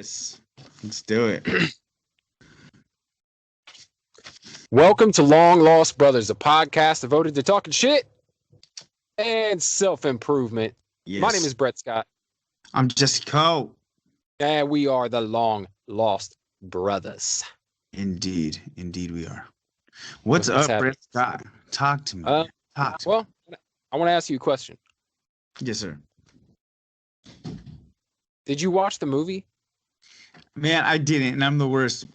Yes. Let's do it. Welcome to Long Lost Brothers, a podcast devoted to talking shit and self-improvement. Yes. My name is Brett Scott. I'm Jesse Cole. And we are the Long Lost Brothers. Indeed we are. What's What's up, Brett Scott? Talk to me. Talk to me. I want to ask you a question. Yes, sir. Did you watch the movie? Man, I didn't, and I'm the worst.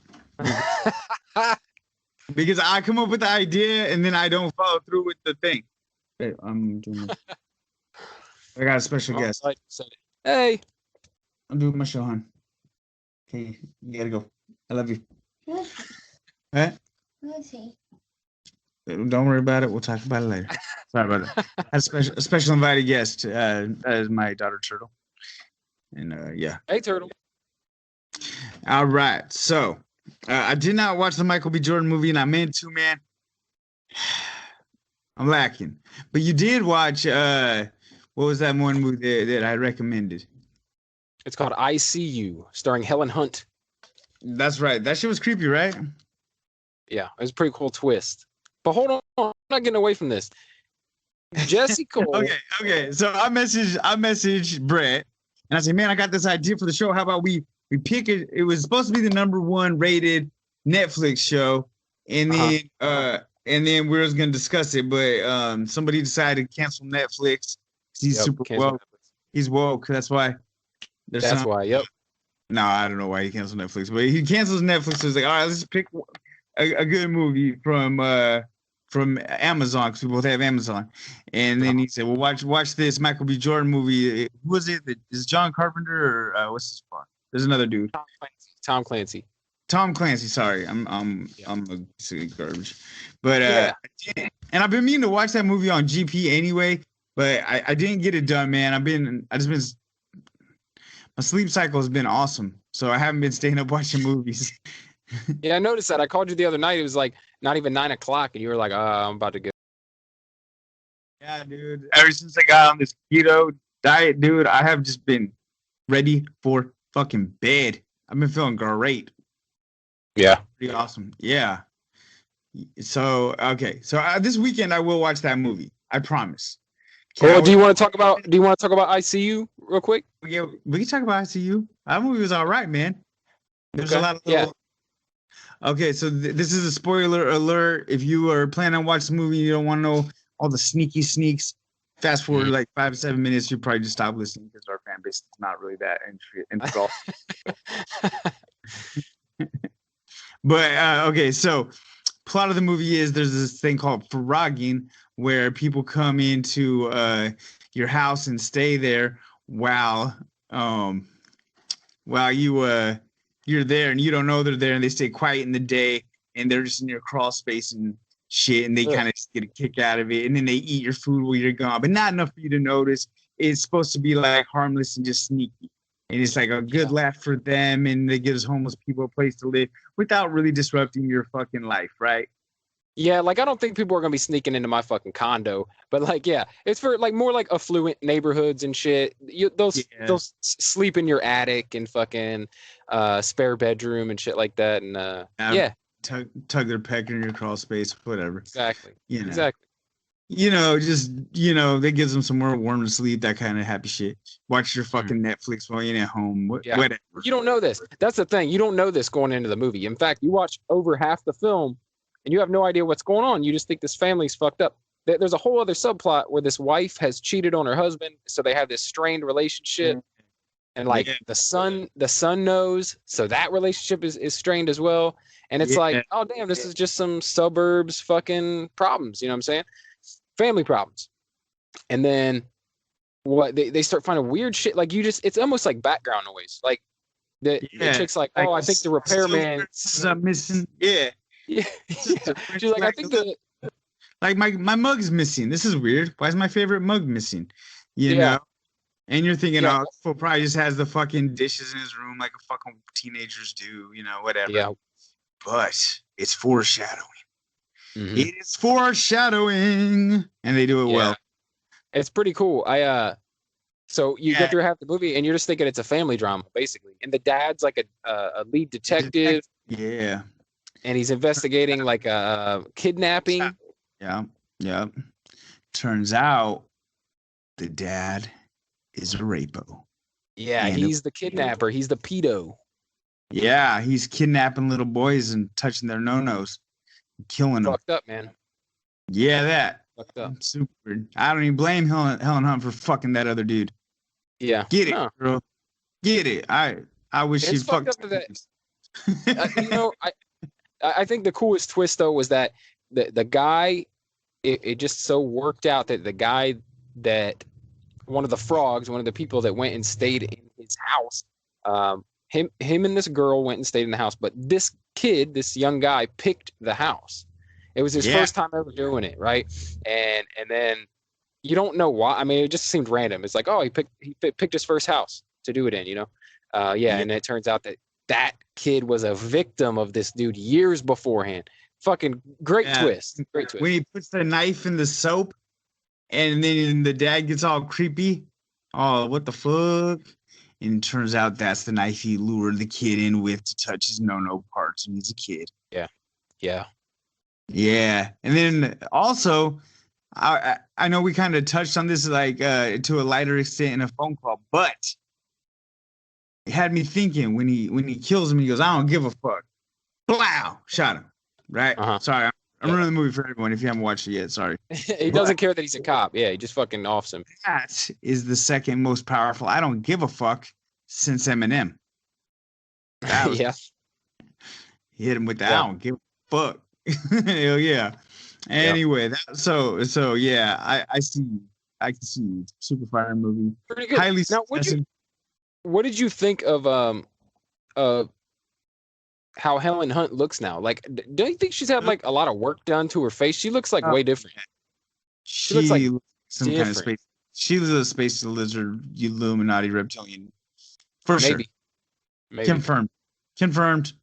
Because I come up with the idea and then I don't follow through with the thing. Hey, I'm doing I got a special guest. Hey. I'm doing my show, hon. Okay, you gotta go. I love you. What? Don't worry about it. We'll talk about it later. Sorry about that. I had a special invited guest. That is my daughter, Turtle. And yeah. Hey, Turtle. All right. So I did not watch the Michael B. Jordan movie, and I meant to, man. I'm lacking. But you did watch, what was that one movie that I recommended? It's called I See You, starring Helen Hunt. That's right. That shit was creepy, right? Yeah, it was a pretty cool twist. But hold on, I'm not getting away from this. Jesse Cole. Okay. So I messaged Brett, and I said, man, I got this idea for the show. How about we pick it? It was supposed to be the #1 rated Netflix show, and then we were gonna discuss it, but somebody decided to cancel Netflix. He's super woke. He's woke. That's why. That's why. Yep. No, I don't know why he canceled Netflix, but he cancels Netflix. So he's like, all right, let's pick a good movie from Amazon, because we both have Amazon. And then he said, well, watch this Michael B. Jordan movie. Who was it? Is John Carpenter or what's his fuck? There's another dude. Tom Clancy. Sorry, I'm a silly garbage, but and I've been meaning to watch that movie on GP anyway, but I didn't get it done, man. My sleep cycle has been awesome, so I haven't been staying up watching movies. Yeah, I noticed that. I called you the other night. It was like not even 9 o'clock, and you were like, I'm about to go. Yeah, dude. Ever since I got on this keto diet, dude, I have just been ready for fucking bed. I've been feeling great. Yeah. Pretty awesome. Yeah. So, okay. So this weekend I will watch that movie. I promise. Do you want to talk about ICU real quick? Yeah, we can talk about ICU. That movie was all right, man. There's a lot of little... Okay, so this is a spoiler alert. If you are planning on watching the movie and you don't want to know all the sneaky sneaks, fast forward like 5 to 7 minutes, you'll probably just stop listening because our fan base is not really that involved. But okay, so plot of the movie is there's this thing called frogging where people come into your house and stay there while you're there and you don't know they're there, and they stay quiet in the day and they're just in your crawl space and shit, and they kind of get a kick out of it, and then they eat your food while you're gone, but not enough for you to notice. It's supposed to be like harmless and just sneaky. And it's like a good laugh for them, and it gives homeless people a place to live without really disrupting your fucking life, right? Yeah, like I don't think people are gonna be sneaking into my fucking condo, but like, yeah, it's for like more like affluent neighborhoods and shit. They'll sleep in your attic and fucking spare bedroom and shit like that, and tug their pecker in your crawl space, whatever. Exactly. Exactly. That gives them somewhere warm to sleep, that kind of happy shit. Watch your fucking Netflix while you're at home. Whatever. You don't know this. That's the thing. You don't know this going into the movie. In fact, you watch over half the film and you have no idea what's going on. You just think this family's fucked up. There's a whole other subplot where this wife has cheated on her husband, so they have this strained relationship. And the son knows, so that relationship is strained as well. And it's like, oh damn, this is just some suburbs fucking problems. You know what I'm saying? Family problems. And then what they start finding weird shit. Like it's almost like background noise. Like the chick's like, oh, I think the repairman is missing. Yeah. She's like, I think like my mug's missing. This is weird. Why is my favorite mug missing? You know? And you're thinking, Phil probably just has the fucking dishes in his room like a fucking teenagers do, whatever. Yeah. But it's foreshadowing. Mm-hmm. It is foreshadowing, and they do it well. It's pretty cool. So you get through half the movie and you're just thinking it's a family drama, basically. And the dad's like a lead detective. Yeah. And he's investigating like a kidnapping. Yeah. Yeah. Turns out the dad is a rapo. Yeah, and he's the kidnapper. He's the pedo. Yeah, he's kidnapping little boys and touching their no-nos, killing them. Fucked up, man. Yeah, that. Fucked up. Super. I don't even blame Helen Hunt for fucking that other dude. Yeah. Get it, girl. Get it. I wish she'd fucked up that. I think the coolest twist though was that the guy, it just so worked out that the guy that one of the frogs, one of the people that went and stayed in his house, him and this girl went and stayed in the house, but this kid, this young guy, picked the house. It was his first time ever doing it, right? And then you don't know why. I mean, it just seemed random. It's like, oh, he picked his first house to do it in, you know? And it turns out that kid was a victim of this dude years beforehand. Fucking great twist. Great twist. When he puts the knife in the soap and then the dad gets all creepy. Oh, what the fuck? And it turns out that's the knife he lured the kid in with to touch his no-no parts when he's a kid. Yeah. Yeah. Yeah. And then also, I know we kind of touched on this like to a lighter extent in a phone call, but it had me thinking when he kills him, he goes, I don't give a fuck. Blow! Shot him. Right? Sorry, I'm ruining the movie for everyone if you haven't watched it yet. Sorry. He doesn't care that he's a cop. Yeah, he just fucking offs him. That is the second most powerful I don't give a fuck since Eminem. Yeah. He hit him with that I don't give a fuck. Hell yeah. Anyway, so yeah, I can see super fire movie. Pretty good. Highly now, what did you think of how Helen Hunt looks now? Like, don't you think she's had like a lot of work done to her face? She looks like way different. She looks like some different. Kind of space. She was a space lizard, Illuminati reptilian. For sure. Maybe. Confirmed. Maybe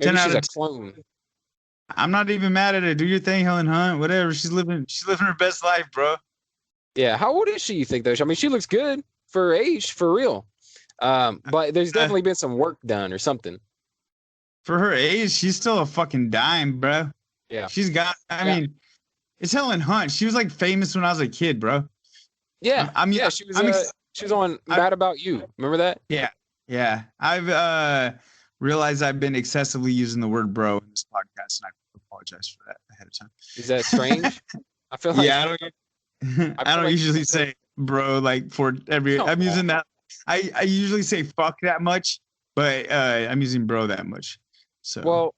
10 she's a clone. I'm not even mad at it. Do your thing, Helen Hunt. Whatever. She's living her best life, bro. Yeah. How old is she, you think, though? I mean, she looks good for her age, for real. But there's definitely been some work done or something. For her age, she's still a fucking dime, bro. Yeah. She's got, I mean, it's Helen Hunt. She was like famous when I was a kid, bro. Yeah. She was on Mad About You. Remember that? Yeah. Yeah. I've realized I've been excessively using the word bro in this podcast, and I apologize for that ahead of time. Is that strange? I feel like I don't usually say bro like for every I'm using that. I usually say fuck that much, but I'm using bro that much. So well,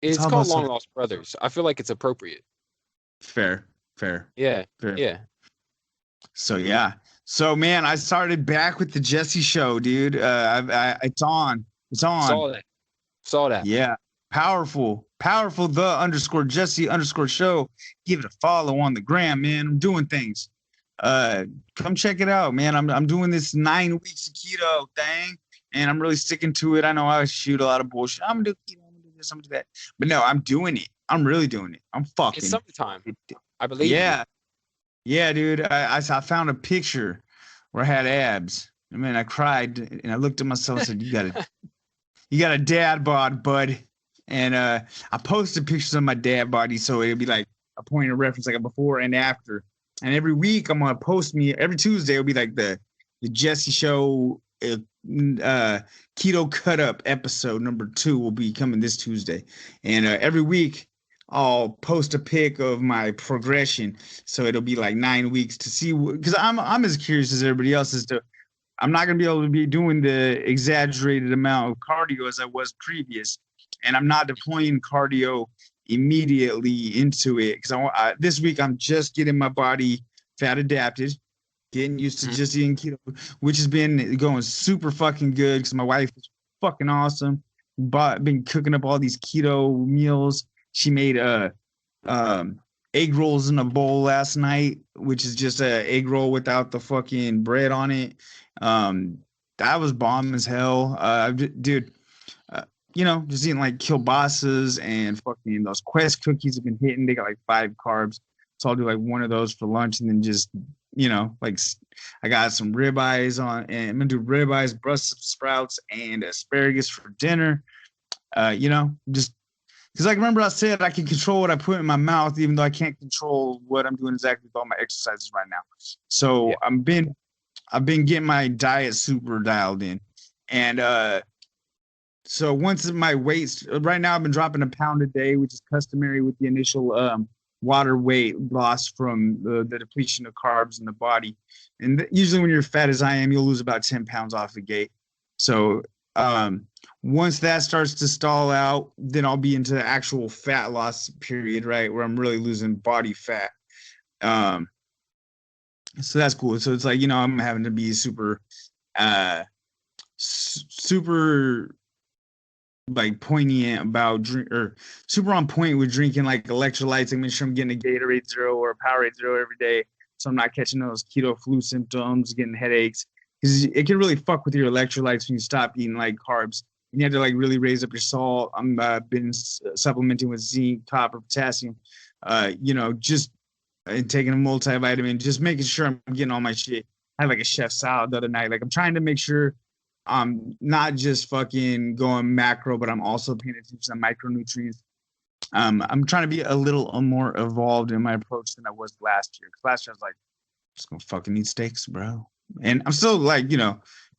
it's called Long Lost Brothers. I feel like it's appropriate. Fair. Yeah. Fair. Yeah. So yeah. So man, I started back with the Jesse Show, dude. It's on. Saw that. Yeah. Powerful. The _Jesse _show. Give it a follow on the gram, man. I'm doing things. Come check it out, man. I'm doing this 9 weeks of keto thing, and I'm really sticking to it. I know I shoot a lot of bullshit. I'm gonna do keto, I'm gonna do this, I'm gonna do that. But no, I'm doing it. I'm really doing it. I'm fucking. It's summertime. I believe. Yeah. Yeah, dude. I found a picture where I had abs. I mean, I cried and I looked at myself and said, you got a dad bod, bud. And I posted pictures of my dad body, so it'd be like a point of reference, like a before and after. And every week I'm gonna post every Tuesday it'll be like the Jesse Show keto cut up episode number 2 will be coming this Tuesday. And every week I'll post a pic of my progression. So it'll be like 9 weeks to see, because I'm as curious as everybody else as to, I'm not gonna be able to be doing the exaggerated amount of cardio as I was previous. And I'm not deploying cardio immediately into it because this week I'm just getting my body fat adapted, getting used to just eating keto, which has been going super fucking good because my wife is fucking awesome. Been cooking up all these keto meals. She made egg rolls in a bowl last night, which is just a egg roll without the fucking bread on it. That was bomb as hell, dude. Just eating like kielbasa's and fucking those Quest cookies have been hitting. They got like 5 carbs. So I'll do like one of those for lunch and then just like I got some ribeyes on, and I'm gonna do ribeyes, Brussels sprouts, and asparagus for dinner. Just because like remember I said I can control what I put in my mouth, even though I can't control what I'm doing exactly with all my exercises right now. So Yeah. I've been getting my diet super dialed in, and so once my weights right now I've been dropping a pound a day, which is customary with the initial water weight loss from the depletion of carbs in the body. And usually when you're fat as I am, you'll lose about 10 pounds off the gate. So once that starts to stall out, then I'll be into the actual fat loss period, right? Where I'm really losing body fat. So that's cool. So it's like, I'm having to be super, super like poignant about drink or super on point with drinking like electrolytes and make sure I'm getting a Gatorade Zero or a Powerade Zero every day, so I'm not catching those keto flu symptoms, getting headaches, because it can really fuck with your electrolytes when you stop eating like carbs. And you have to like really raise up your salt. I'm been supplementing with zinc, copper, potassium, just and taking a multivitamin, just making sure I'm getting all my shit. I had like a chef salad the other night. Like I'm trying to make sure I'm not just fucking going macro, but I'm also paying attention to micronutrients. I'm trying to be a little more evolved in my approach than I was last year. Because last year I was like, I'm just gonna fucking eat steaks, bro. And I'm still like,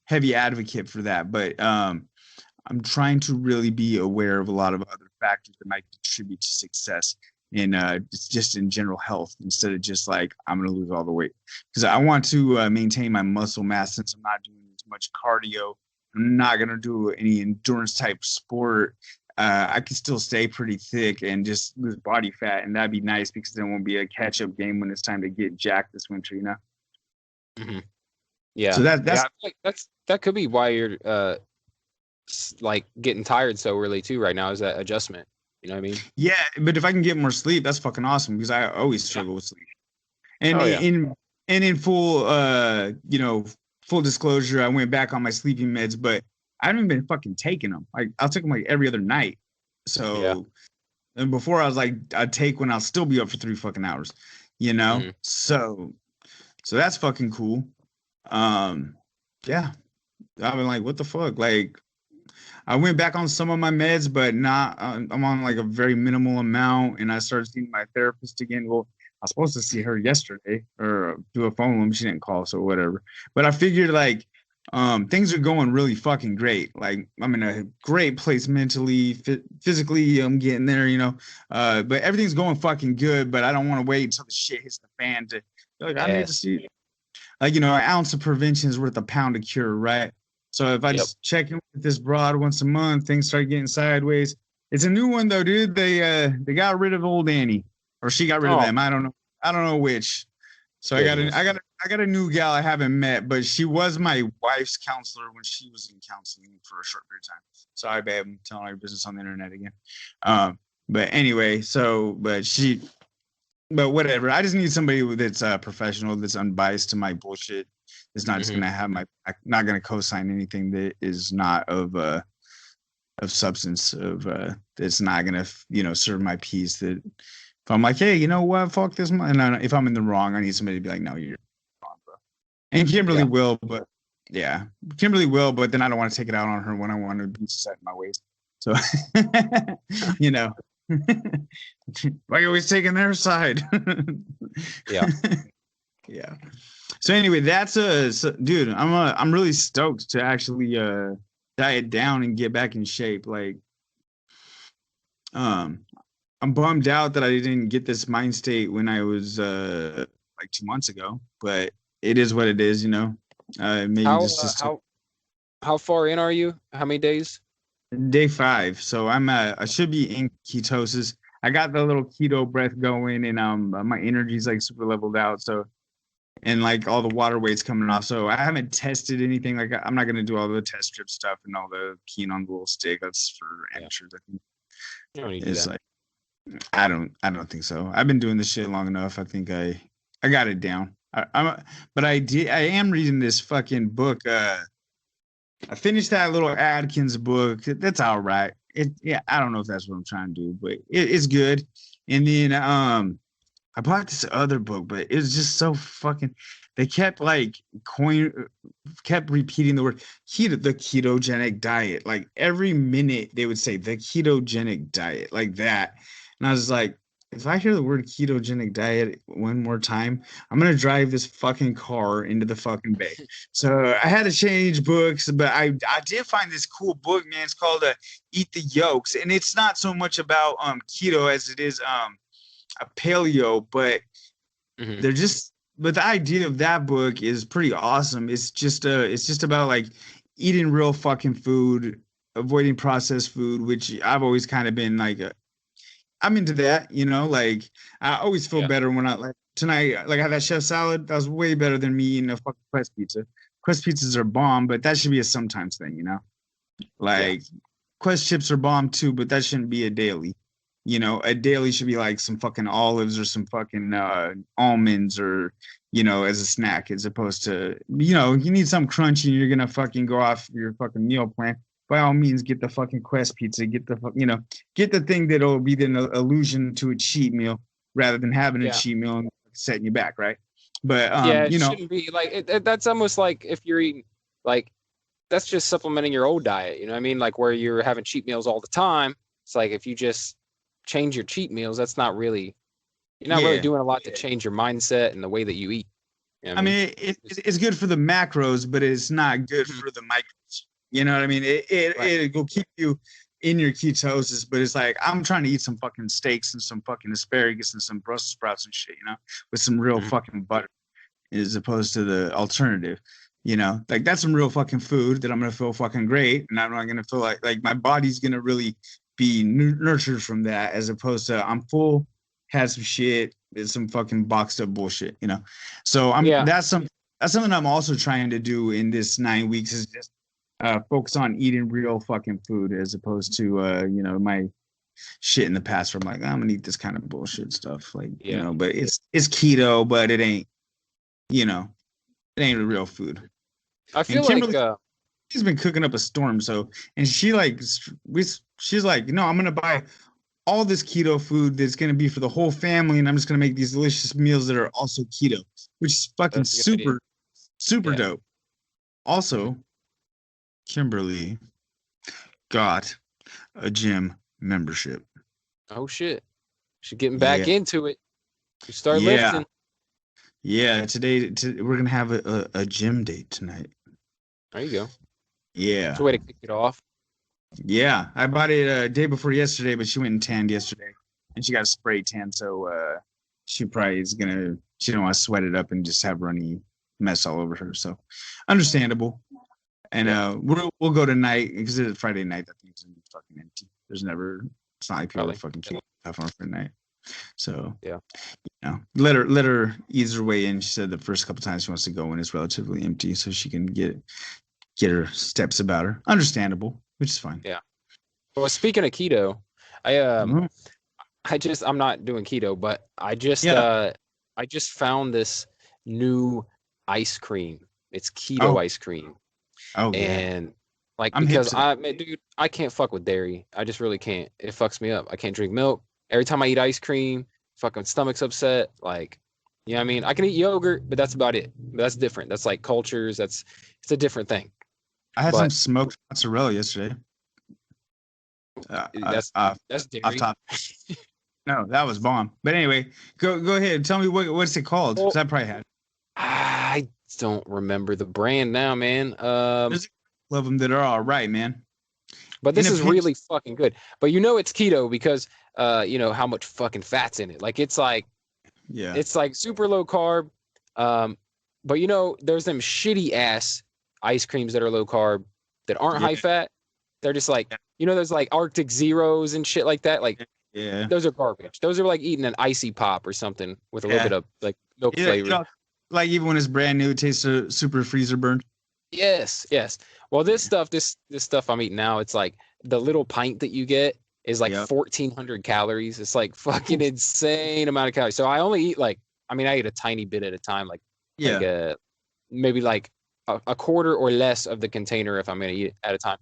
heavy advocate for that. But I'm trying to really be aware of a lot of other factors that might contribute to success in just in general health, instead of just like I'm gonna lose all the weight. Because I want to maintain my muscle mass since I'm not doing much cardio. I'm not gonna do any endurance type sport. I can still stay pretty thick and just lose body fat, and that'd be nice because there won't be a catch up game when it's time to get jacked this winter. Mm-hmm. Yeah. So that's that could be why you're like getting tired so early too right now, is that adjustment. You know what I mean? Yeah, but if I can get more sleep, that's fucking awesome because I always struggle with sleep. And in full full disclosure, I went back on my sleeping meds, but I haven't been fucking taking them. Like I'll take them like every other night. So, and before I was like, I'd take when I'll still be up for 3 fucking hours, Mm-hmm. So that's fucking cool. Yeah, I've been like, what the fuck? Like, I went back on some of my meds, but not. I'm on like a very minimal amount, and I started seeing my therapist again. Well, I was supposed to see her yesterday or do a phone one. She didn't call, so whatever. But I figured like things are going really fucking great. Like I'm in a great place mentally, physically. I'm getting there, but everything's going fucking good. But I don't want to wait until the shit hits the fan to like I need to see. Like an ounce of prevention is worth a pound of cure, right? So if I just check in with this broad once a month, things start getting sideways. It's a new one though, dude. They got rid of old Annie, or she got rid of them. I don't know. I don't know which. So I got a new gal I haven't met, but she was my wife's counselor when she was in counseling for a short period of time. Sorry, babe, I'm telling all your business on the internet again. But anyway, but whatever. I just need somebody that's professional, that's unbiased to my bullshit. It's not just gonna have not gonna co-sign anything that is not of substance, that's not gonna serve my peace. That if I'm like, hey, you know what, fuck this, and if I'm in the wrong, I need somebody to be like, no, you're wrong, bro. And Kimberly will, but Kimberly will, but then I don't want to take it out on her when I want to be set in my ways. So like always taking their side. Yeah. So anyway, dude. I'm really stoked to actually diet down and get back in shape. Like, I'm bummed out that I didn't get this mind state when I was like 2 months ago, but it is what it is, Maybe how far in are you? How many days? Day 5. So I should be in ketosis. I got the little keto breath going, and my energy's like super leveled out. So, and like all the water weight's coming off. So I haven't tested anything. Like I'm not gonna do all the test strip stuff and all the keen on the little stick. That's for amateurs, I think. You don't need to do that. Like I don't think so. I've been doing this shit long enough. I think I got it down. I am reading this fucking book. I finished that little Adkins book. That's all right. I don't know if that's what I'm trying to do, but it's good. And then I bought this other book, but it was just so fucking. They kept like kept repeating the word the ketogenic diet. Like every minute they would say the ketogenic diet, like that. And I was like, if I hear the word ketogenic diet one more time, I'm gonna drive this fucking car into the fucking bay. So I had to change books, but I did find this cool book, man. It's called Eat the Yolks, and it's not so much about keto as it is a paleo, but Mm-hmm. they're just but the idea of that book is pretty awesome. It's just about like eating real fucking food, avoiding processed food, which I've always kind of been like I'm into that, like I always feel Yeah. better when I like tonight, like I had that chef salad. That was way better than me eating a fucking Quest pizza. Quest pizzas are bomb, but that should be a sometimes thing. Yeah. Like Quest chips are bomb too, but that shouldn't be a daily. A daily should be like some fucking olives or some fucking almonds or as a snack, as opposed to you need some crunchy and you're gonna fucking go off your fucking meal plan. By all means, get the fucking Quest pizza. Get the thing that'll be the illusion to a cheat meal rather than having a Yeah. cheat meal and setting you back, right? But Yeah, it shouldn't be like that's almost like if you're eating like that's just supplementing your old diet. You know what I mean? Like where you're having cheat meals all the time. It's like if you just change your cheat meals, that's not really you're not really yeah. doing a lot to change your mindset and the way that you eat. You know what I mean, it's good for the macros, but it's not good for the micros. You know what I mean? Right. It will keep you in your ketosis, but it's like I'm trying to eat some fucking steaks and some fucking asparagus and some Brussels sprouts and shit, with some real Mhm. fucking butter, as opposed to the alternative. Like that's some real fucking food that I'm gonna feel fucking great, and I'm not gonna feel like my body's gonna really be nurtured from that, as opposed to I'm full, had some shit, is some fucking boxed up bullshit. So Yeah. that's something I'm also trying to do in this 9 weeks is just focus on eating real fucking food as opposed to my shit in the past where I'm like, I'm gonna eat this kind of bullshit stuff. Like, Yeah. but it's keto, but it ain't real food. I And feel like Kimberly, she's been cooking up a storm. So, and she's like, no, I'm gonna buy all this keto food that's gonna be for the whole family, and I'm just gonna make these delicious meals that are also keto, which is fucking that's a good idea. super Yeah. dope. Also, Kimberly got a gym membership. Oh shit. She's getting back Yeah, into it. You start yeah, lifting. yeah. We're gonna have a gym date tonight. There you go. Yeah, It's a way to kick it off. yeah. I bought it a day before yesterday, but she went and tanned yesterday, and she got a spray tan. So she probably is gonna. She don't want to sweat it up and just have runny mess all over her. So understandable. And Yeah. we'll go tonight because it's Friday night. That thing's gonna be fucking empty. It's not like people are Probably. fucking keep stuff on for night. So Yeah. let her ease her way in. She said the first couple times she wants to go when it's relatively empty, so she can get her steps about her. Understandable, which is fine. Yeah. Well, speaking of keto, I Mhm. I'm not doing keto, but Yeah. I just found this new ice cream. It's keto Oh. ice cream. Oh yeah. And like I'm hip because to that. dude, I can't fuck with dairy. I just really can't. It fucks me up. I can't drink milk. Every time I eat ice cream, fucking stomach's upset. Like, you know what I mean? I can eat yogurt, but that's about it. That's different. That's like cultures. It's a different thing. I had some But smoked mozzarella yesterday. Uh, uh, that's uh, that's off dairy. top. No, that was bomb. But anyway, go ahead. Tell me what's it called? Because Well, I probably had it. I don't remember the brand now, man. There's a couple of them that are all right, man. But In this a is pinch, really fucking good. But it's keto because you know how much fucking fat's in it. Like yeah, it's like super low carb. But there's them shitty ass ice creams that are low carb that aren't yeah, high fat. They're just like there's like Arctic Zeros and shit like that. Like yeah, those are garbage. Those are like eating an icy pop or something with a little yeah. bit of like milk Yeah, flavor. like even when it's brand new, it tastes super freezer burned. Yes, yes. Well, Yeah, this stuff I'm eating now, it's like the little pint that you get is like yep. 1,400 calories. It's like fucking insane amount of calories. So I only eat I eat a tiny bit at a time, like Yeah, maybe like a quarter or less of the container if I'm gonna eat it at a time.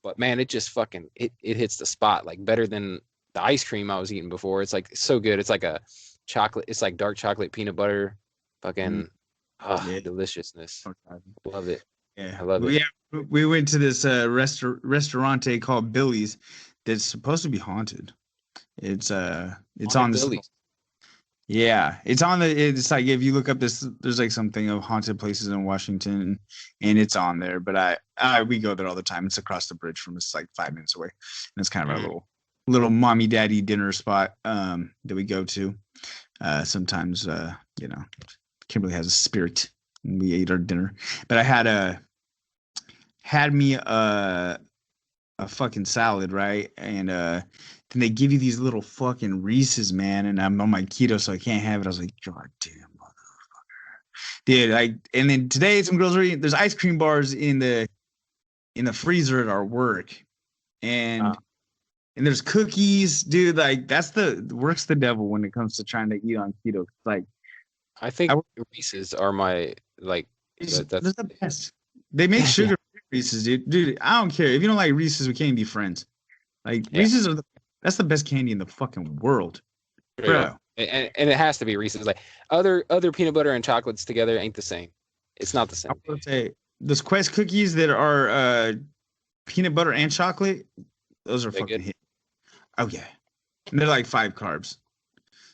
But man, it just it hits the spot like better than the ice cream I was eating before. It's like so good. It's like chocolate. It's like dark chocolate peanut butter. Fucking Yeah. deliciousness. Okay. Love it. Yeah. I love it. We went to this restaurante called Billy's that's supposed to be haunted. It's Haunted on this. Billy's. Yeah, it's like if you look up this, there's like something of haunted places in Washington, and it's on there. But we go there all the time. It's across the bridge from us, like 5 minutes away, and it's kind of our little mommy daddy dinner spot that we go to. Sometimes Kimberly has a spirit, and we ate our dinner. But I had me a fucking salad, right? And then they give you these little fucking Reese's, man, and I'm on my keto, so I can't have it. I was like, God damn, motherfucker, dude! And then today, some girls were eating. There's ice cream bars in the freezer at our work, and there's cookies, dude. Like that's works the devil when it comes to trying to eat on keto. Like, I think Reese's are my like. They're the best. They make sugar Reese's, dude. Dude, I don't care if you don't like Reese's. We can't be friends. Like Reese's that's the best candy in the fucking world, bro. And it has to be Reese's. Like other peanut butter and chocolates together ain't the same. It's not the same. I would say those Quest cookies that are peanut butter and chocolate, those are fucking hit. Oh yeah, and they're like 5 carbs.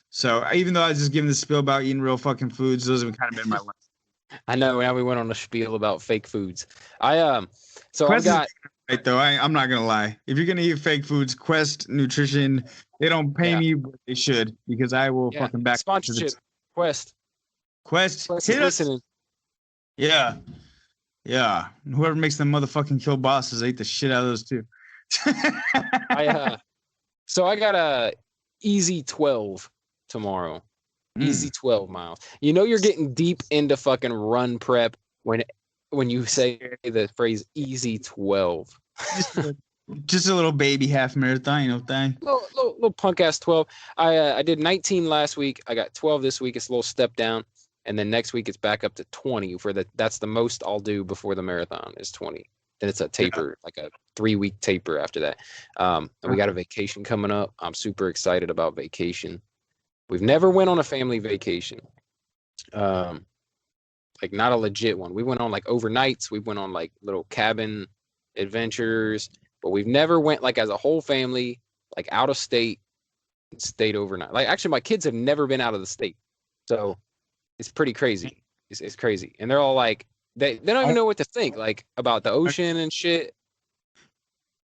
So even though I was just giving the spiel about eating real fucking foods, those have kind of been my life. I know. Now we went on a spiel about fake foods. So Quest I got right though. I'm not gonna lie. If you're gonna eat fake foods, Quest Nutrition, they don't pay me what they should because I will fucking back sponsorship. Quest is listening. Yeah. Whoever makes them motherfucking kill bosses ate the shit out of those too. So I got a easy 12 tomorrow. Easy 12 miles. You know you're getting deep into fucking run prep when you say the phrase easy 12. Just a little baby half marathon, thing. Little punk ass 12. I did 19 last week. I got 12 this week. It's a little step down, and then next week it's back up to 20. That's the most I'll do before the marathon is 20. Then it's a taper, like a 3-week taper after that. And we got a vacation coming up. I'm super excited about vacation. We've never went on a family vacation. Like not a legit one. We went on like overnights. We went on like little cabin adventures, but we've never went like as a whole family, like out of state and stayed overnight. Like actually my kids have never been out of the state. So it's pretty crazy. It's crazy. And they're all like, they don't even know what to think, like about the ocean and shit.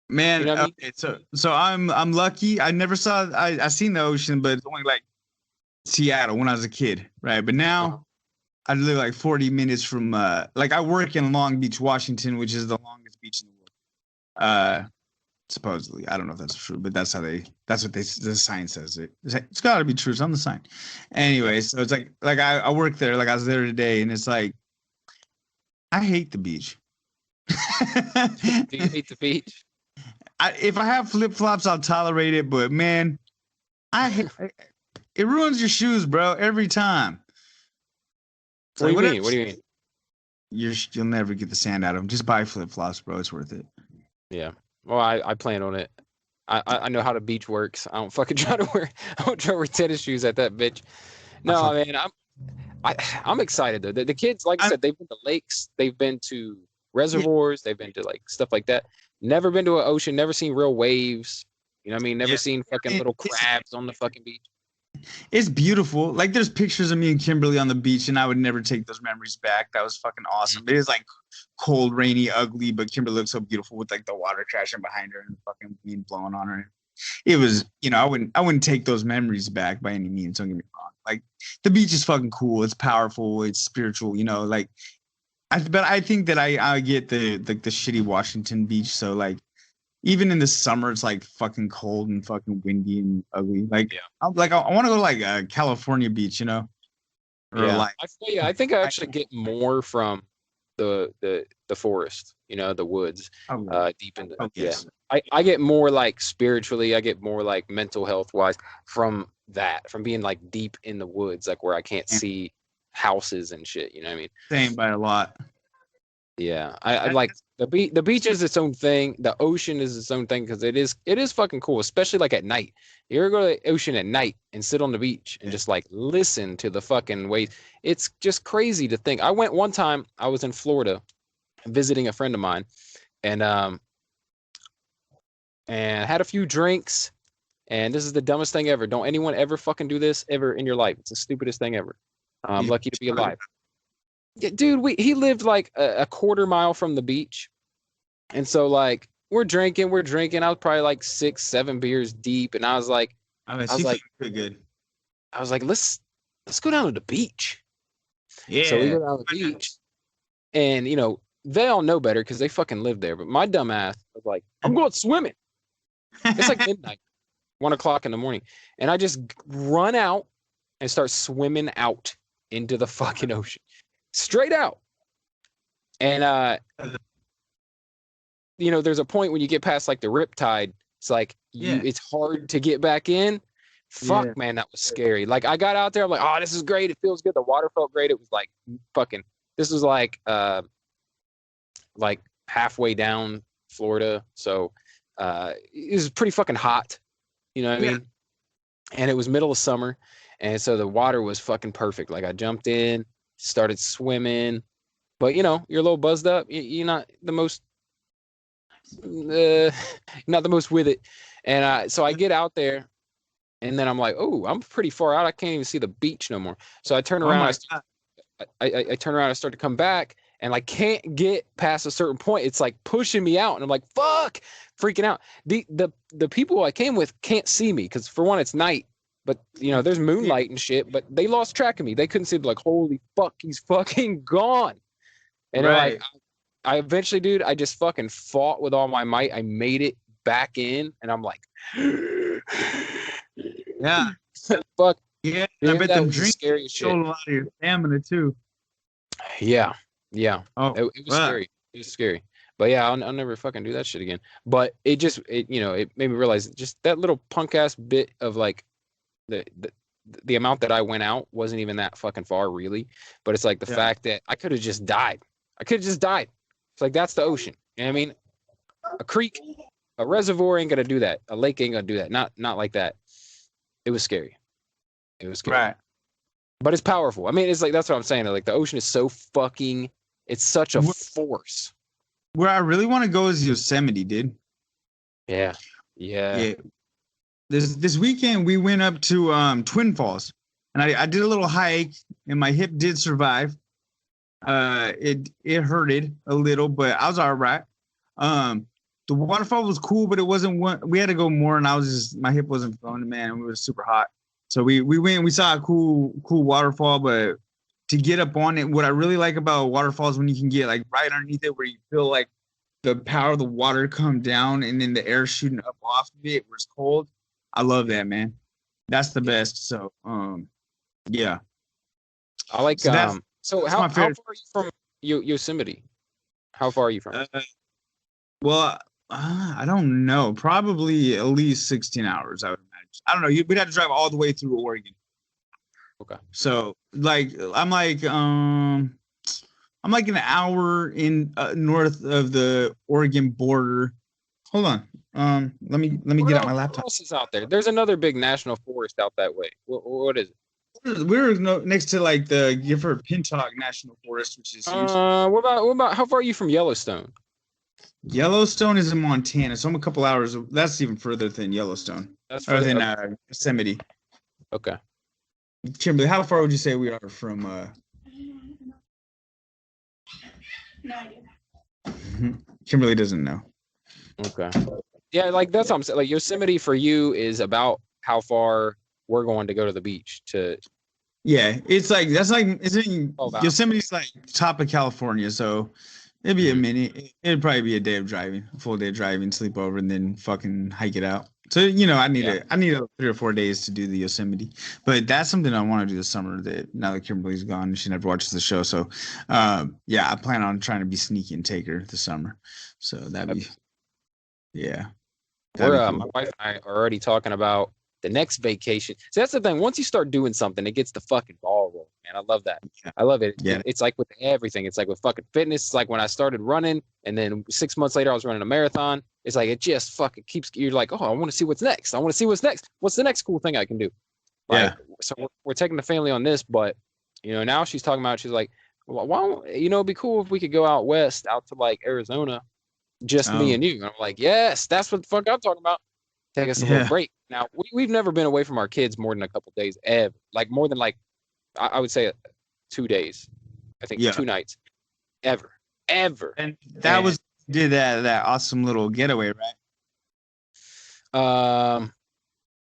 Man, you know what I mean? So I'm lucky. I never saw I seen the ocean, but it's only like Seattle when I was a kid, right? But now I live like 40 minutes from like I work in Long Beach, Washington, which is the longest beach in the world. Supposedly. I don't know if that's true, but that's what the sign says. It's gotta be true. It's on the sign. Anyway, so it's like I work there, like I was there today, and it's like I hate the beach. Do you hate the beach? If I have flip-flops, I'll tolerate it, but man, it ruins your shoes, bro, every time. What do you mean? You'll never get the sand out of them. Just buy flip-flops, bro. It's worth it. Yeah. Well, I plan on it. I know how the beach works. I don't fucking try to wear tennis shoes at that bitch. No, man, I'm excited though. The kids, like I said, they've been to lakes, they've been to reservoirs, they've been to like stuff like that. Never been to an ocean, never seen real waves. You know what I mean? Never seen fucking little crabs on the fucking beach. It's beautiful. Like there's pictures of me and Kimberly on the beach, and I would never take those memories back. That was fucking awesome. It is like cold, rainy, ugly, but Kimberly looked so beautiful with like the water crashing behind her and the fucking wind blowing on her. It was, I wouldn't take those memories back by any means. Don't get me wrong. Like the beach is fucking cool. It's powerful. It's spiritual. Like but I think that I get the shitty Washington beach. So like even in the summer, it's like fucking cold and fucking windy and ugly. Like I want to go to like a California beach, Or like I think I actually get more from the forest, the woods, deep into I get more like spiritually, I get more like mental health wise from being like deep in the woods, like where I can't see houses and shit, you know what I mean? Same by a lot. Yeah, I like the beach is its own thing. The ocean is its own thing because it is fucking cool, especially like at night. You ever go to the ocean at night and sit on the beach and just like listen to the fucking waves? It's just crazy to think. I went one time. I was in Florida visiting a friend of mine, and had a few drinks. And this is the dumbest thing ever. Don't anyone ever fucking do this ever in your life. It's the stupidest thing ever. I'm lucky to be alive. Yeah, dude, he lived like a quarter mile from the beach. And so like we're drinking. I was probably like 6, 7 beers deep. And I was like, I mean, I was like, pretty good. let's go down to the beach. Yeah. So we go down to the beach, and they all know better because they fucking live there. But my dumb ass was like, I'm going swimming. It's like midnight, 1 o'clock in the morning, and I just run out and start swimming out into the fucking ocean, straight out. And there's a point when you get past like the riptide. It's like it's hard to get back in. Fuck, man, that was scary. Like I got out there, I'm like, oh, this is great. It feels good. The water felt great. It was like fucking. This was like halfway down Florida, so it was pretty fucking hot. You know what I mean? And it was middle of summer, and so the water was fucking perfect. Like I jumped in, started swimming, but you're a little buzzed up. You're not the most, not the most with it. And so I get out there, and then I'm like, oh, I'm pretty far out. I can't even see the beach no more. So I turn around. I turn around and start to come back, and I can't get past a certain point. It's like pushing me out, and I'm like, fuck, freaking out. The people I came with can't see me because for one, it's night, but there's moonlight and shit. But they lost track of me. They couldn't see. Like, holy fuck, he's fucking gone. And like, I eventually, dude, I just fucking fought with all my might. I made it back in, and I'm like, yeah, fuck. Yeah, dude, I bet them drinks showed a lot of your stamina too. Yeah. Oh, it was scary. It was scary. But yeah, I'll never fucking do that shit again. But it made me realize just that little punk ass bit of like the amount that I went out wasn't even that fucking far really. But it's like the fact that I could have just died. It's like that's the ocean. You know what I mean? A creek, a reservoir ain't gonna do that. A lake ain't gonna do that. Not like that. It was scary. It was scary. Right. But it's powerful. I mean, it's like, that's what I'm saying. Like the ocean is so fucking, it's such a force. Where I really want to go is Yosemite, dude. Yeah. This weekend we went up to Twin Falls, and I did a little hike, and my hip did survive. It hurted a little, but I was all right. The waterfall was cool, but it wasn't one. We had to go more, and my hip wasn't feeling it, man. It was super hot. So we went and we saw a cool waterfall, but to get up on it, what I really like about waterfalls when you can get like right underneath it where you feel like the power of the water come down and then the air shooting up off of it where it's cold. I love that, man. That's the best. So yeah. I like so how far are you from Yosemite? How far are you from? Well, I don't know. Probably at least 16 hours, I would imagine. I don't know. We'd have to drive all the way through Oregon. Okay. So, like, I'm like an hour in north of the Oregon border. Hold on. Let me get out my laptop. What else is out there? There's another big national forest out that way. What is it? We're next to like the Gifford Pintock National Forest, which is huge. What about how far are you from Yellowstone? Yellowstone is in Montana, so I'm a couple hours. That's even further than Yellowstone. That's further than Yosemite. Okay. Kimberly, how far would you say we are from? No idea. Kimberly doesn't know. Okay. Yeah, like that's what I'm saying. Like Yosemite for you is about how far we're going to go to the beach to. Yeah, it's like Yosemite's like top of California, so it'd be a minute. It'd probably be a full day of driving, sleep over, and then fucking hike it out. So I need 3 or 4 days to do the Yosemite, but that's something I want to do this summer. That now that Kimberly's gone, she never watches the show, so I plan on trying to be sneaky and take her this summer. So that'd be, yeah. My wife and I are already talking about the next vacation. So that's the thing. Once you start doing something, it gets the fucking ball rolling, man. I love that. I love it. Yeah. It's like with everything. It's like with fucking fitness. It's like when I started running, and then 6 months later, I was running a marathon. It's like it just fucking keeps. You're like, oh, I want to see what's next. I want to see what's next. What's the next cool thing I can do? Like, so we're taking the family on this, but now she's talking about. She's like, well, why don't it'd be cool if we could go out west, out to like Arizona, just me and you. And I'm like, yes, that's what the fuck I'm talking about. Take us a little break. Now we've never been away from our kids more than a couple days ever. Like more than like I would say 2 days. I think 2 nights. Ever. And that was did that awesome little getaway, right?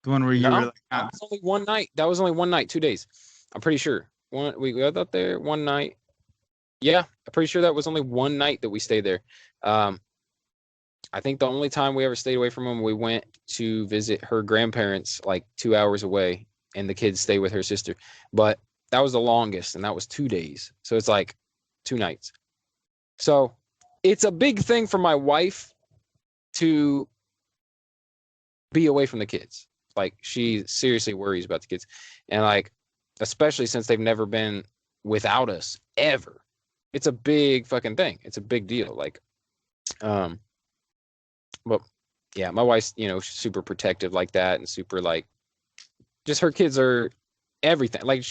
The one where you were like, that was only one night. That was only one night, 2 days. I'm pretty sure. We got out there one night. Yeah, I'm pretty sure that was only one night that we stayed there. I think the only time we ever stayed away from them, we went to visit her grandparents like 2 hours away, and the kids stay with her sister. But that was the longest, and that was 2 days. So it's like 2 nights. So it's a big thing for my wife to be away from the kids. Like she seriously worries about the kids, and like especially since they've never been without us ever. It's a big fucking thing. It's a big deal. Like, but yeah, my wife's, super protective like that, and super like, just her kids are everything. Like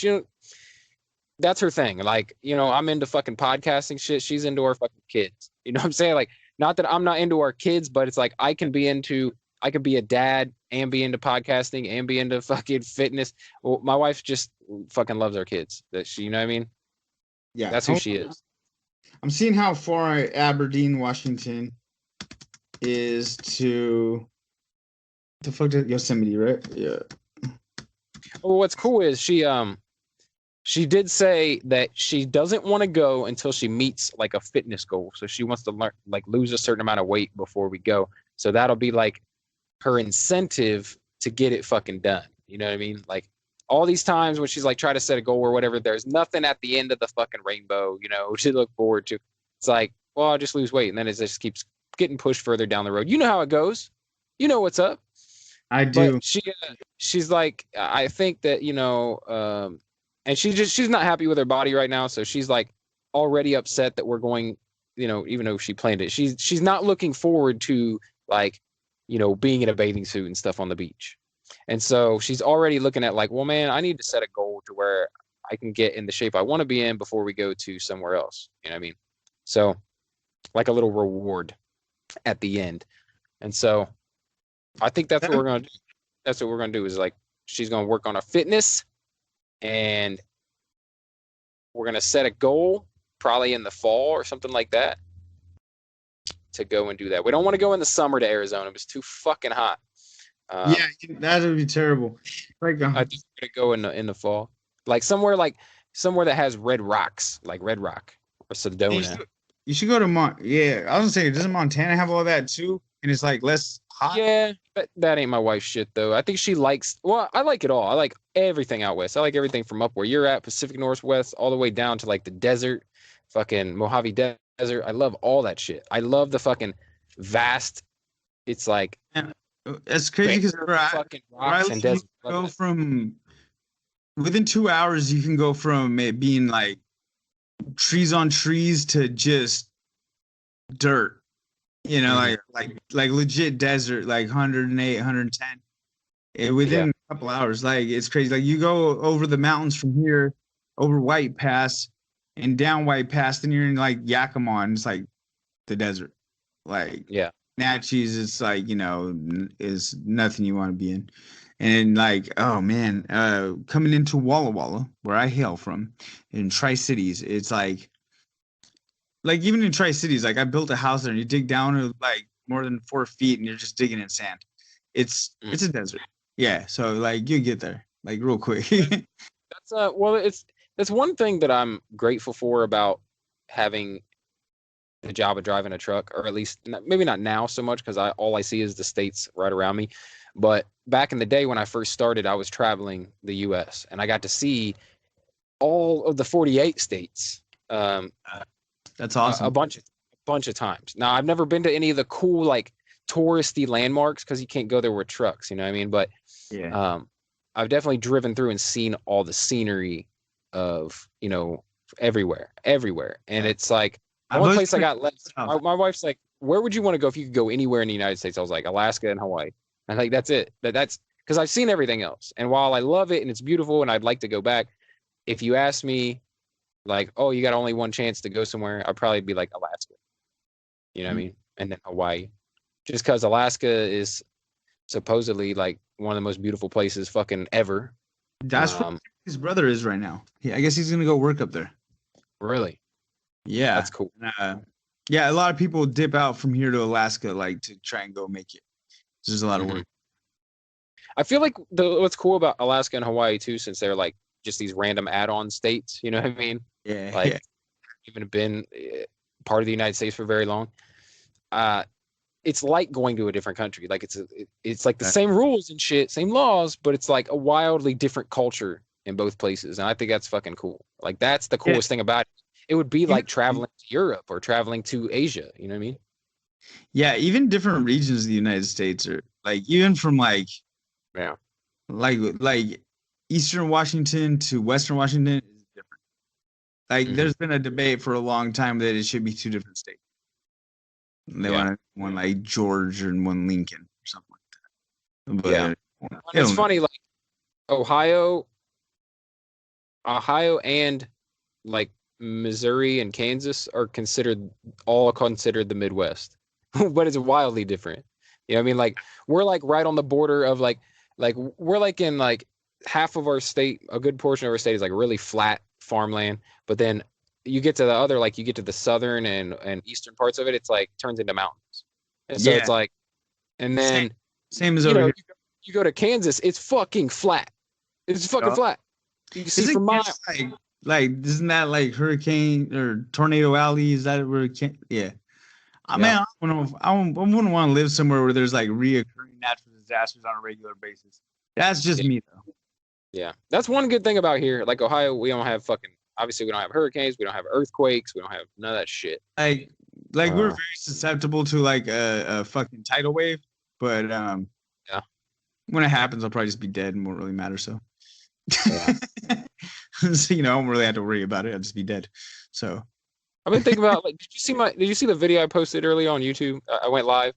that's her thing. Like, I'm into fucking podcasting shit. She's into our fucking kids. You know what I'm saying? Like, not that I'm not into our kids, but it's like I could be a dad and be into podcasting and be into fucking fitness. Well, my wife just fucking loves our kids. That she, you know what I mean? Yeah, that's who she is. I'm seeing how far Aberdeen, Washington is to the fuck Yosemite, right? Yeah. Well, what's cool is she did say that she doesn't want to go until she meets like a fitness goal. So she wants to learn, like lose a certain amount of weight before we go. So that'll be like her incentive to get it fucking done. You know what I mean? Like all these times when she's like try to set a goal or whatever, there's nothing at the end of the fucking rainbow, to look forward to. It's like, well, I'll just lose weight. And then it just keeps getting pushed further down the road. You know how it goes. You know what's up. I do. But she's like, I think that, and she's not happy with her body right now. So she's like already upset that we're going, even though she planned it, she's not looking forward to like, being in a bathing suit and stuff on the beach. And so she's already looking at like, well, man, I need to set a goal to where I can get in the shape I want to be in before we go to somewhere else. You know what I mean? So like a little reward at the end. And so I think that's what we're going to do. That's what we're going to do is like, she's going to work on her fitness, and we're going to set a goal probably in the fall or something like that to go and do that. We don't want to go in the summer to Arizona. It's too fucking hot. Yeah, that would be terrible. Like, I think we're going to go in the fall, like somewhere that has red rocks, like Red Rock or Sedona. You should go to Yeah, I was gonna say, doesn't Montana have all that too? And it's like less hot. Yeah, but that ain't my wife's shit though. I think she likes. Well, I like it all. I like everything out west. I like everything from up where you're at, Pacific Northwest, all the way down to like the desert, fucking Mojave Desert. I love all that shit. I love the fucking vast. It's like. It's crazy because go from within 2 hours, you can go from it being like trees on trees to just dirt, like legit desert, like 108, 110 within a couple hours. Like it's crazy. Like you go over the mountains from here, over White Pass and down White Pass, then you're in like Yakima, and it's like the desert. Like Natchez, it's like, is nothing you want to be in. And like, oh man, coming into Walla Walla, where I hail from, in Tri-Cities, it's like even in Tri-Cities, like I built a house there, and you dig down to like more than 4 feet, and you're just digging in sand. It's a desert. Yeah, so like you get there like real quick. That's one thing that I'm grateful for about having the job of driving a truck, or at least maybe not now so much because all I see is the states right around me. But back in the day when I first started, I was traveling the U.S. and I got to see all of the 48 states. That's awesome. A bunch of times. Now I've never been to any of the cool like touristy landmarks because you can't go there with trucks. You know what I mean? But Yeah. I've definitely driven through and seen all the scenery of, everywhere. And Yeah. it's like the I've one always place I wanted got to left. go south. My wife's like, "Where would you want to go if you could go anywhere in the United States?" I was like, Alaska and Hawaii. And like that's it. That's because I've seen everything else. And while I love it and it's beautiful and I'd like to go back, if you ask me, like, oh, you got only one chance to go somewhere, I'd probably be like Alaska. You know what I mean? And then Hawaii, just because Alaska is supposedly like one of the most beautiful places fucking ever. That's where his brother is right now. I guess he's gonna go work up there. Really, Yeah, that's cool. Yeah, a lot of people dip out from here to Alaska, like to try and go make it. There's a lot of work. I feel like what's cool about Alaska and Hawaii too, since they're like just these random add-on states. You know what I mean? Yeah, Like, yeah. even been part of the United States for very long. It's like going to a different country. Like it's like the same rules and shit, same laws, but it's like a wildly different culture in both places. And I think that's fucking cool. Like that's the coolest thing about it. It would be like traveling to Europe or traveling to Asia. You know what I mean? Yeah, even different regions of the United States are like even from like Eastern Washington to Western Washington is different. Like there's been a debate for a long time that it should be two different states. They want one like George and one Lincoln or something like that. But it's funny, like Ohio and like Missouri and Kansas are all considered the Midwest, but it's wildly different. You know what I mean? Like we're like right on the border of like we're like in like half of our state, a good portion of our state is like really flat farmland, but then you get to the other, like you get to the southern and eastern parts of it, it's like turns into mountains. And so it's like, and then same as over here. You go to Kansas, it's fucking flat. It's fucking flat. You can see for miles. Like isn't that like Hurricane or Tornado Alley? Is that where it can? Yeah. I mean, I wouldn't want to live somewhere where there's like reoccurring natural disasters on a regular basis. That's just me though. Yeah, that's one good thing about here. Like Ohio, we don't have obviously we don't have hurricanes, we don't have earthquakes, we don't have none of that shit. Like we're very susceptible to like a fucking tidal wave, but when it happens, I'll probably just be dead and won't really matter. So, so I won't really have to worry about it. I'll just be dead. So, I've been thinking about like, did you see the video I posted earlier on YouTube? I went live.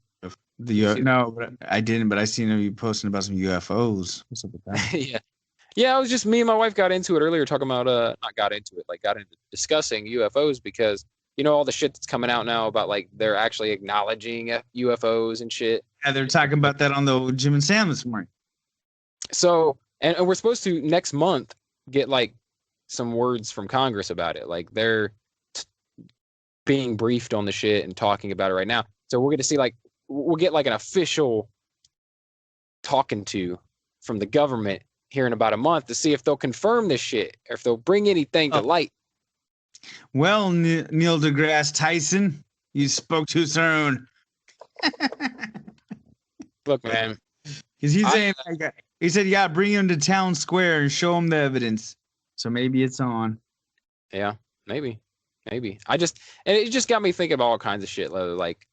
No, but I didn't. But I seen you posting about some UFOs. What's up with that? Yeah, it was just me and my wife got into it earlier, talking about got into discussing UFOs because all the shit that's coming out now about like they're actually acknowledging UFOs and shit. Yeah, they're talking about that on the Jim and Sam this morning. So, and we're supposed to next month get like some words from Congress about it. Like they're being briefed on the shit and talking about it right now. So we're going to see like we'll get like an official talking to from the government here in about a month to see if they'll confirm this shit or if they'll bring anything to light. Well, Neil deGrasse Tyson, you spoke too soon. Look, man. Because he said you got to bring him to town square and show him the evidence. So maybe it's on. Yeah, maybe. And it just got me thinking about all kinds of shit. Like,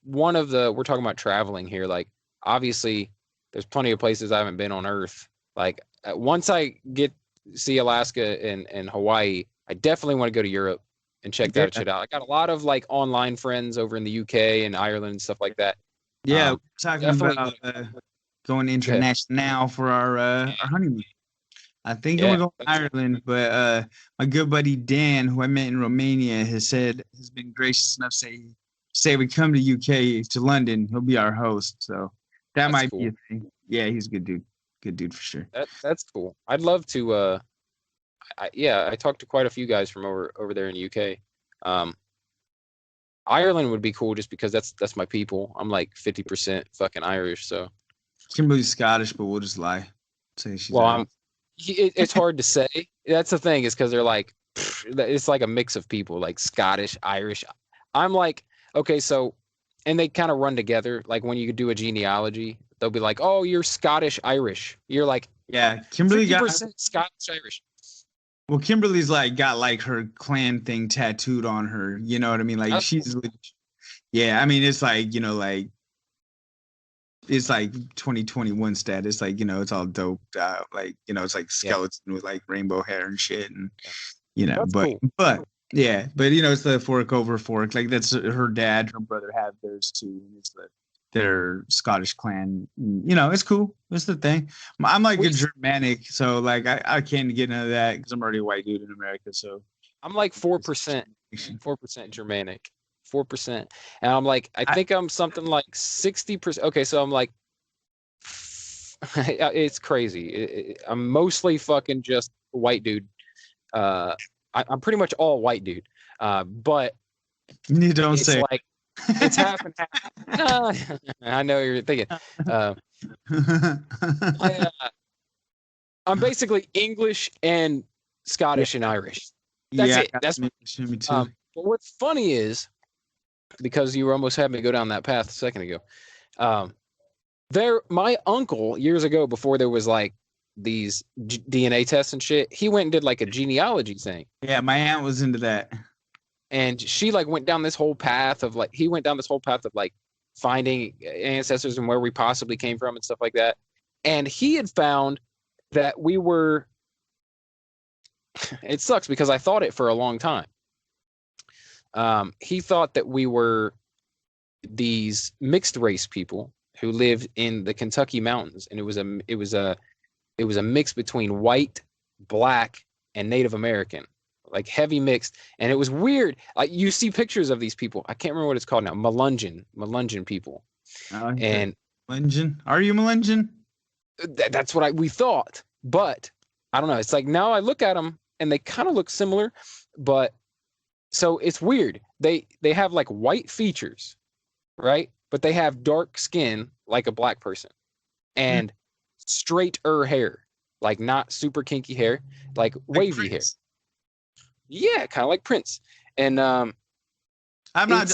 we're talking about traveling here. Like, obviously, there's plenty of places I haven't been on Earth. Like, once I see Alaska and Hawaii, I definitely want to go to Europe and check that shit out. I got a lot of like online friends over in the UK and Ireland and stuff like that. Yeah, we're talking about going international now for our honeymoon. I think we're going to Ireland, but my good buddy Dan, who I met in Romania, has been gracious enough to say we come to UK to London. He'll be our host, so that might be a thing. Yeah, he's a good dude. Good dude for sure. That's cool. I'd love to. I talked to quite a few guys from over there in the UK. Ireland would be cool just because that's my people. I'm like 50% fucking Irish, so. Kimberly's Scottish, but we'll just lie. Say she's it's hard to say. That's the thing, is because they're like, it's like a mix of people, like Scottish, Irish. I'm like, okay, so, and they kind of run together. Like when you do a genealogy, they'll be like, oh, you're Scottish Irish. You're like, yeah, Kimberly 50% Scottish Irish. Well, Kimberly's like got like her clan thing tattooed on her. You know what I mean? Like she's, yeah. I mean, it's like like it's like 2021 status. Like, you know, it's all doped out. Like, you know, it's like skeleton with like rainbow hair and shit, and you know, That's but cool. yeah, but you know, it's the fork over fork. Like that's her dad, her brother have theirs too. And it's their Scottish clan. You know, it's cool. It's the thing. I'm like a Germanic, so like I can't get into that because I'm already a white dude in America. So I'm like 4%, 4% Germanic, 4%, and I'm like, I think I'm something like 60%. Okay, so I'm like, it's crazy. I'm mostly fucking just a white dude. I'm pretty much all white dude. But you don't it's say. Like it's half and half. I know you're thinking. I'm basically English and Scottish and Irish. That's it. That's me too. But what's funny is, because you were almost having me go down that path a second ago. My uncle years ago, before there was like these DNA tests and shit, he went and did like a genealogy thing. Yeah, my aunt was into that. And she like went down this whole path of like finding ancestors and where we possibly came from and stuff like that. And he had found that we were, it sucks because I thought it for a long time. He thought that we were these mixed race people who lived in the Kentucky mountains, and it was a mix between white, black, and Native American. Like heavy mixed, and it was weird. Like you see pictures of these people. I can't remember what it's called now. Melungeon people. And Melungeon? Are you Melungeon? That's what we thought, but I don't know. It's like now I look at them and they kind of look similar, but so it's weird. They have like white features, right? But they have dark skin like a black person, and straighter hair, like not super kinky hair, like wavy hair. Yeah, kind of like Prince. And I'm not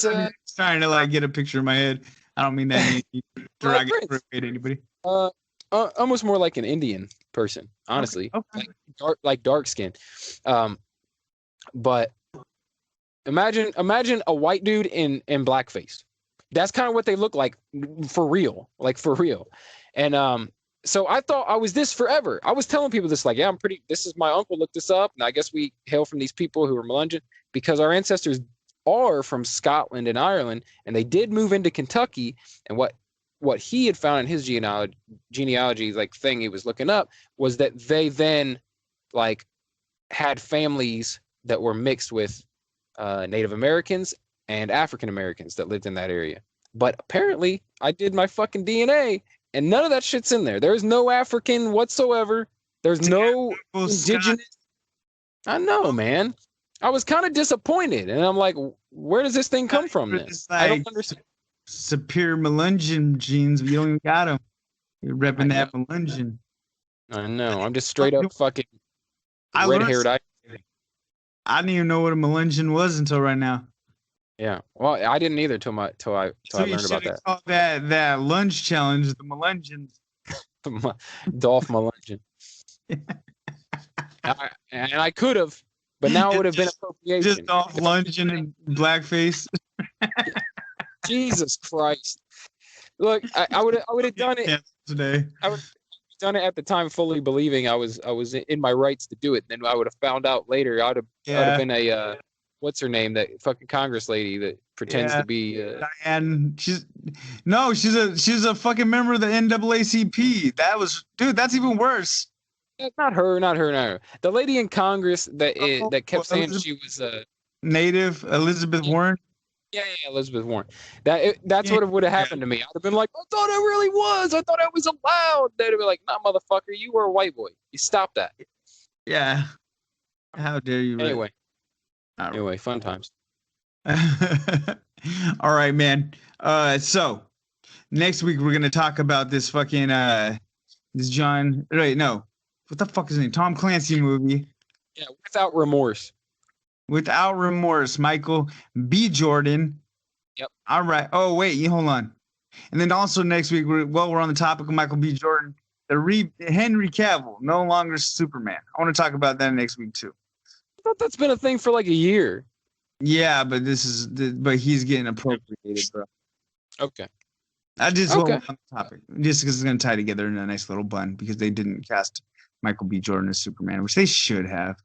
trying to like get a picture in my head. I don't mean that derogatory to anybody. Almost more like an Indian person, honestly. Okay. Like dark skin. But imagine a white dude in blackface. That's kind of what they look like for real. And so I thought I was this forever. I was telling people this, like, yeah, this is my uncle, looked this up. And I guess we hail from these people who are Melungeon because our ancestors are from Scotland and Ireland, and they did move into Kentucky. And what he had found in his genealogy like thing he was looking up was that they then like had families that were mixed with Native Americans and African Americans that lived in that area. But apparently I did my fucking DNA, and none of that shit's in there. There's no African whatsoever. There's no indigenous. I know, man. I was kind of disappointed, and I'm like, where does this thing come from then? I don't understand. Superior Melungeon genes, but you don't even got them. You're repping that Melungeon. I know. I'm just straight up fucking red-haired. I didn't even know what a Melungeon was until right now. Yeah, well, I didn't either till I learned about that. Called that lunge challenge, the Melungeon. Dolph Melungeon. And I could have, but now it would have been appropriation. Just Dolph lunging in blackface. Jesus Christ! Look, I would have done it today. I would have done it at the time, fully believing I was in my rights to do it. Then I would have found out later. I would have been a what's her name? That fucking Congress lady that pretends to be Diane. She's a fucking member of the NAACP. That's even worse. Not her. The lady in Congress that kept saying she was Native, Elizabeth Warren. Yeah, Elizabeth Warren. That's what would have happened to me. I'd have been like, I thought I really was. I thought I was allowed. They'd be like, nah, motherfucker, you were a white boy. You stop that. Yeah. How dare you? Anyway, fun times. All right, man. So next week we're gonna talk about this fucking this John. Wait, no. What the fuck is his name? Tom Clancy movie. Yeah, Without Remorse. Without Remorse, Michael B. Jordan. Yep. All right. Oh, wait, hold on. And then also next week, we're on the topic of Michael B. Jordan, Henry Cavill, no longer Superman. I want to talk about that next week too. I thought that's been a thing for like a year. Yeah, but he's getting appropriated, bro. Okay. I just Okay. went on the topic just because it's going to tie together in a nice little bun because they didn't cast Michael B. Jordan as Superman, which they should have.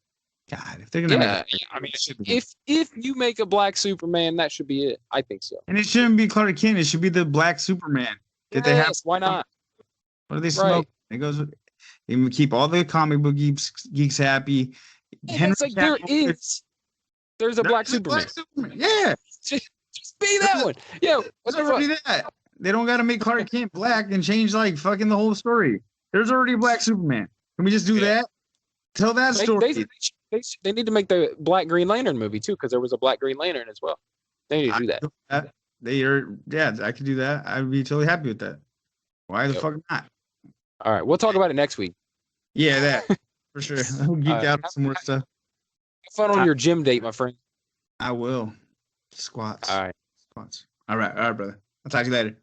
God, if they're going to Yeah, make I mean, it should be him. if you make a black Superman, that should be it. I think so. And it shouldn't be Clark Kent. It should be the black Superman that they have. Yes, why not? What do they Right. smoke? It goes. They keep all the comic book geeks happy. And it's like there's a black Superman. Yeah, Just be that one. Yeah, what there's the already fuck? that. They don't got to make Clark Kent black and change like fucking the whole story. There's already a black Superman. Can we just do that? Tell that story. They need to make the Black Green Lantern movie too, because there was a Black Green Lantern as well. They need to do that. I could do that. I'd be totally happy with that. Why the fuck not? All right, we'll talk about it next week. Yeah, that for sure. I'll geek out on some more stuff. Have fun on your gym date, my friend. I will. Squats. All right. Squats. All right, brother. I'll talk to you later.